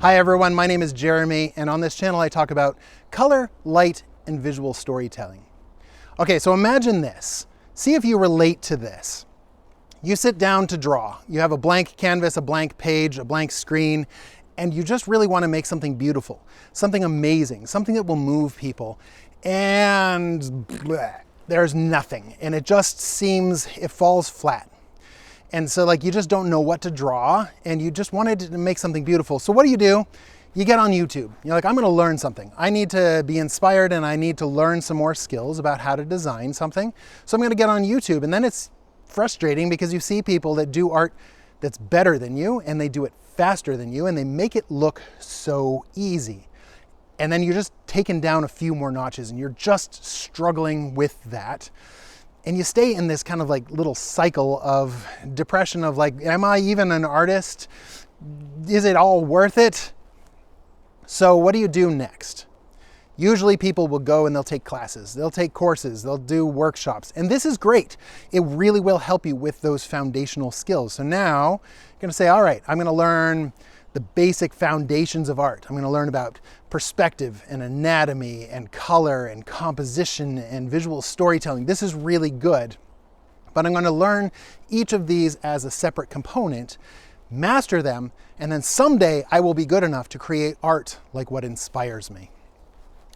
Hi everyone, my name is Jeremy, and on this channel I talk about color, light, and visual storytelling. Okay, so imagine this. See if you relate to this. You sit down to draw. You have a blank canvas, a blank page, a blank screen, and you just really want to make something beautiful, something amazing, something that will move people. And there's nothing, and it just seems, it falls flat. And so like you just don't know what to draw, and you just wanted to make something beautiful. So what do? You get on YouTube. You're like, I'm gonna learn something. I need to be inspired and I need to learn some more skills about how to design something. So I'm gonna get on YouTube. And then it's frustrating because you see people that do art that's better than you, and they do it faster than you, and they make it look so easy. And then you're just taken down a few more notches and you're just struggling with that. And you stay in this kind of like little cycle of depression of like, am I even an artist? Is it all worth it? So what do you do next? Usually people will go and they'll take classes, they'll take courses, they'll do workshops. And this is great. It really will help you with those foundational skills. So now you're gonna say, all right, I'm gonna learn the basic foundations of art. I'm gonna learn about perspective and anatomy and color and composition and visual storytelling. This is really good, but I'm gonna learn each of these as a separate component, master them, and then someday I will be good enough to create art like what inspires me.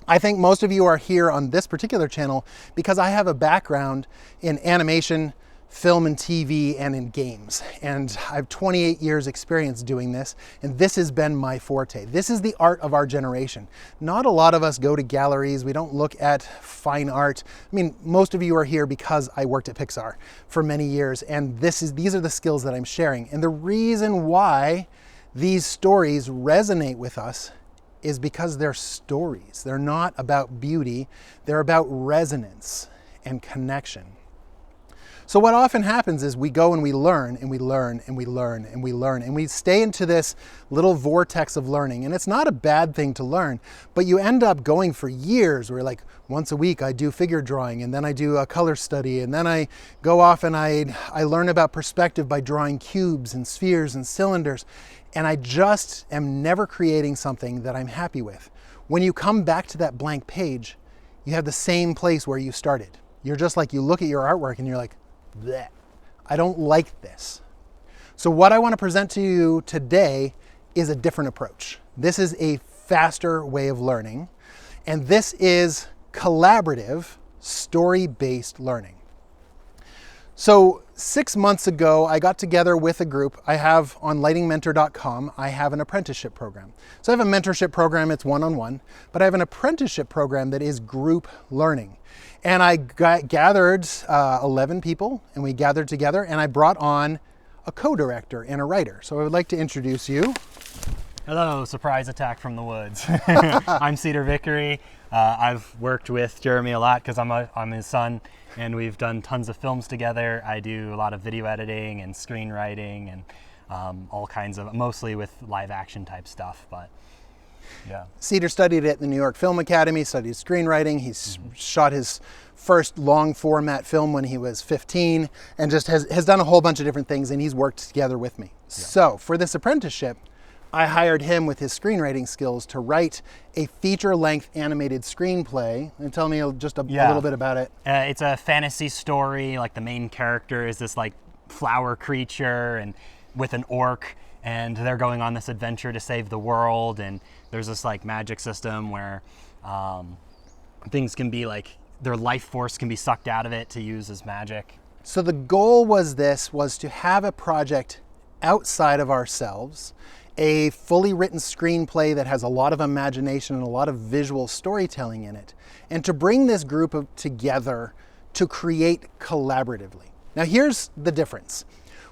I think most of you are here on this particular channel because I have a background in animation, film and TV, and in games. And I have 28 years experience doing this, and this has been my forte. This is the art of our generation. Not a lot of us go to galleries. We don't look at fine art. I mean, most of you are here because I worked at Pixar for many years, and these are the skills that I'm sharing. And the reason why these stories resonate with us is because they're stories. They're not about beauty. They're about resonance and connection. So what often happens is we go and we learn and we learn and we learn and we learn, and we stay into this little vortex of learning. And it's not a bad thing to learn, but you end up going for years where like once a week I do figure drawing, and then I do a color study, and then I go off and I learn about perspective by drawing cubes and spheres and cylinders. And I just am never creating something that I'm happy with. When you come back to that blank page, you have the same place where you started. You're just like, you look at your artwork and you're like, bleh, I don't like this. So what I want to present to you today is a different approach. This is a faster way of learning, and this is collaborative, story-based learning. So 6 months ago, I got together with a group. I have on lightingmentor.com, I have an apprenticeship program. So I have a mentorship program, it's one-on-one, but I have an apprenticeship program that is group learning. And I gathered 11 people, and we gathered together, and I brought on a co-director and a writer. So I would like to introduce you. Hello, surprise attack from the woods. I'm Cedar Vickery. I've worked with Jeremy a lot because I'm his son, and we've done tons of films together. I do a lot of video editing and screenwriting and all kinds of, mostly with live action type stuff, but yeah. Cedar studied at the New York Film Academy, studied screenwriting. He's shot his first long format film when he was 15, and just has done a whole bunch of different things, and he's worked together with me. Yeah. So for this apprenticeship, I hired him with his screenwriting skills to write a feature-length animated screenplay. And tell me just a little bit about it. It's a fantasy story. Like the main character is this like flower creature and with an orc, and they're going on this adventure to save the world. And there's this like magic system where things can be like, their life force can be sucked out of it to use as magic. So the goal was to have a project outside of ourselves, a fully written screenplay that has a lot of imagination and a lot of visual storytelling in it, and to bring this group together to create collaboratively. Now here's the difference.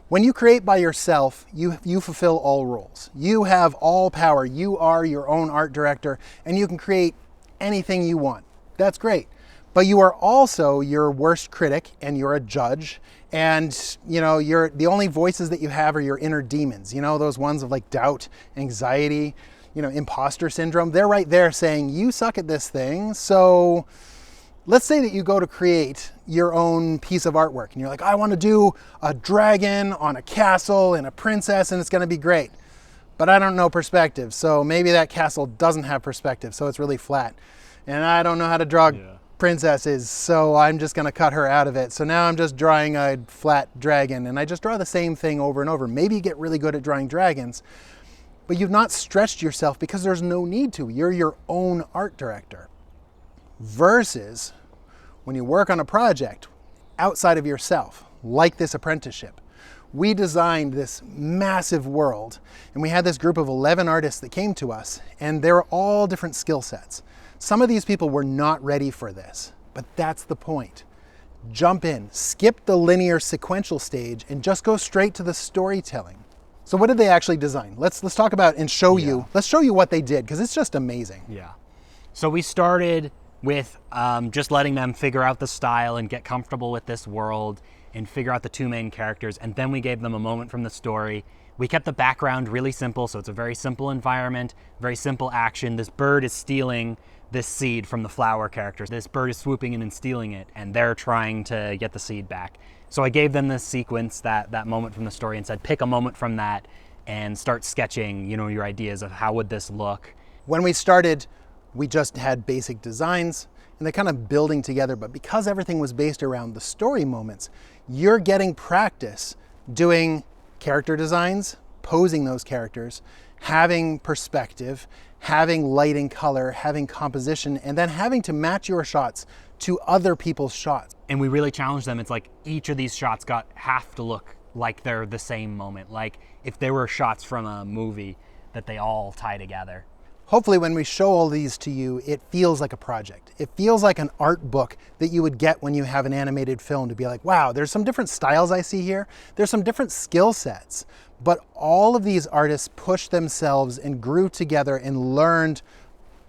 When you create by yourself, you fulfill all roles. You have all power. You are your own art director, and you can create anything you want. That's great. But you are also your worst critic, and you're a judge, and you're the only voices that you have are your inner demons. Those ones of like doubt, anxiety, imposter syndrome. They're right there saying, you suck at this thing. So let's say that you go to create your own piece of artwork and you're like, I want to do a dragon on a castle and a princess and it's going to be great. but I don't know perspective. So maybe that castle doesn't have perspective, so it's really flat. And I don't know how to draw princesses, so I'm just gonna cut her out of it. So now I'm just drawing a flat dragon, and I just draw the same thing over and over. Maybe you get really good at drawing dragons, but you've not stretched yourself because there's no need to. You're your own art director. Versus when you work on a project outside of yourself, like this apprenticeship. We designed this massive world, and we had this group of 11 artists that came to us, and they were all different skill sets. Some of these people were not ready for this, but that's the point. Jump in, skip the linear sequential stage, and just go straight to the storytelling. So what did they actually design? Let's talk about and show you. Let's show you what they did, because it's just amazing. Yeah. So we started with just letting them figure out the style and get comfortable with this world and figure out the two main characters, and then we gave them a moment from the story. We kept the background really simple, so it's a very simple environment, very simple action. This bird is stealing this seed from the flower characters. This bird is swooping in and stealing it, and they're trying to get the seed back. So I gave them this sequence, that moment from the story, and said, pick a moment from that and start sketching, you know, your ideas of how would this look. When we started, we just had basic designs, and they're kind of building together, but because everything was based around the story moments, you're getting practice doing character designs, posing those characters, having perspective, having light and color, having composition, and then having to match your shots to other people's shots. And we really challenged them. It's like each of these shots have to look like they're the same moment. Like if they were shots from a movie, that they all tie together. Hopefully when we show all these to you, it feels like a project. It feels like an art book that you would get when you have an animated film, to be like, wow, there's some different styles I see here. There's some different skill sets. But all of these artists pushed themselves and grew together and learned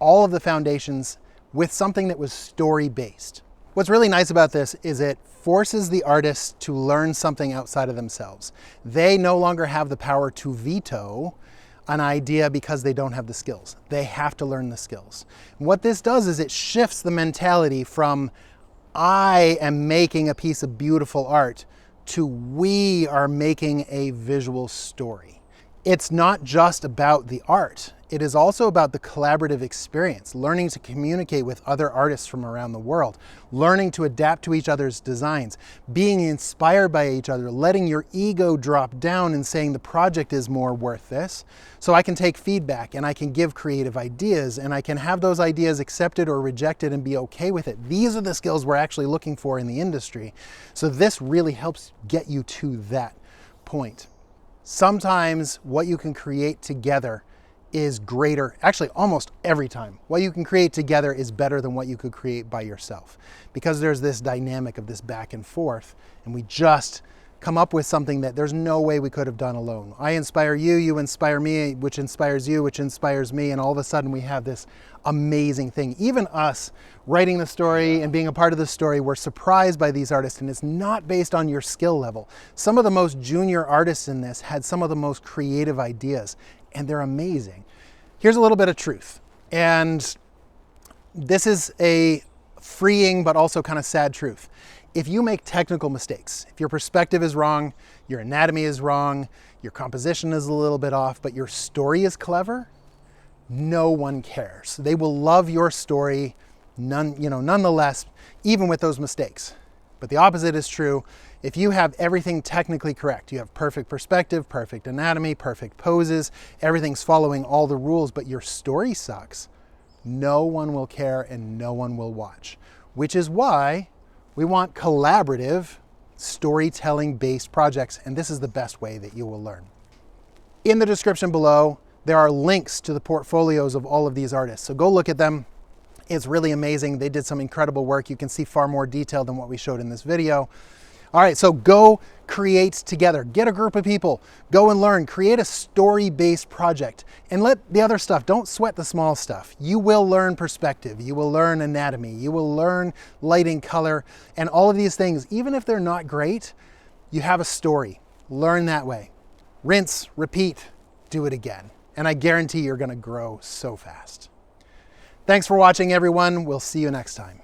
all of the foundations with something that was story-based. What's really nice about this is it forces the artists to learn something outside of themselves. They no longer have the power to veto an idea because they don't have the skills. They have to learn the skills. What this does is it shifts the mentality from I am making a piece of beautiful art to we are making a visual story. It's not just about the art. It is also about the collaborative experience, learning to communicate with other artists from around the world, learning to adapt to each other's designs, being inspired by each other, letting your ego drop down and saying the project is more worth this. So I can take feedback and I can give creative ideas and I can have those ideas accepted or rejected and be okay with it. These are the skills we're actually looking for in the industry. So this really helps get you to that point. Sometimes what you can create together is greater, actually almost every time. What you can create together is better than what you could create by yourself, because there's this dynamic of this back and forth, and we just come up with something that there's no way we could have done alone. I inspire you, you inspire me, which inspires you, which inspires me, and all of a sudden we have this amazing thing. Even us writing the story and being a part of the story, we're surprised by these artists, and it's not based on your skill level. Some of the most junior artists in this had some of the most creative ideas, and they're amazing. Here's a little bit of truth, and this is a freeing but also kind of sad truth. If you make technical mistakes, if your perspective is wrong, your anatomy is wrong, your composition is a little bit off, but your story is clever, no one cares. They will love your story nonetheless, even with those mistakes. But the opposite is true. If you have everything technically correct, you have perfect perspective, perfect anatomy, perfect poses, everything's following all the rules, but your story sucks, no one will care and no one will watch. Which is why we want collaborative, storytelling-based projects, and this is the best way that you will learn. In the description below, there are links to the portfolios of all of these artists, so go look at them. It's really amazing. They did some incredible work. You can see far more detail than what we showed in this video. All right, so go create together. Get a group of people, go and learn, create a story-based project, and let the other stuff, don't sweat the small stuff. You will learn perspective, you will learn anatomy, you will learn lighting, color, and all of these things. Even if they're not great, you have a story. Learn that way. Rinse, repeat, do it again. And I guarantee you're gonna grow so fast. Thanks for watching, everyone. We'll see you next time.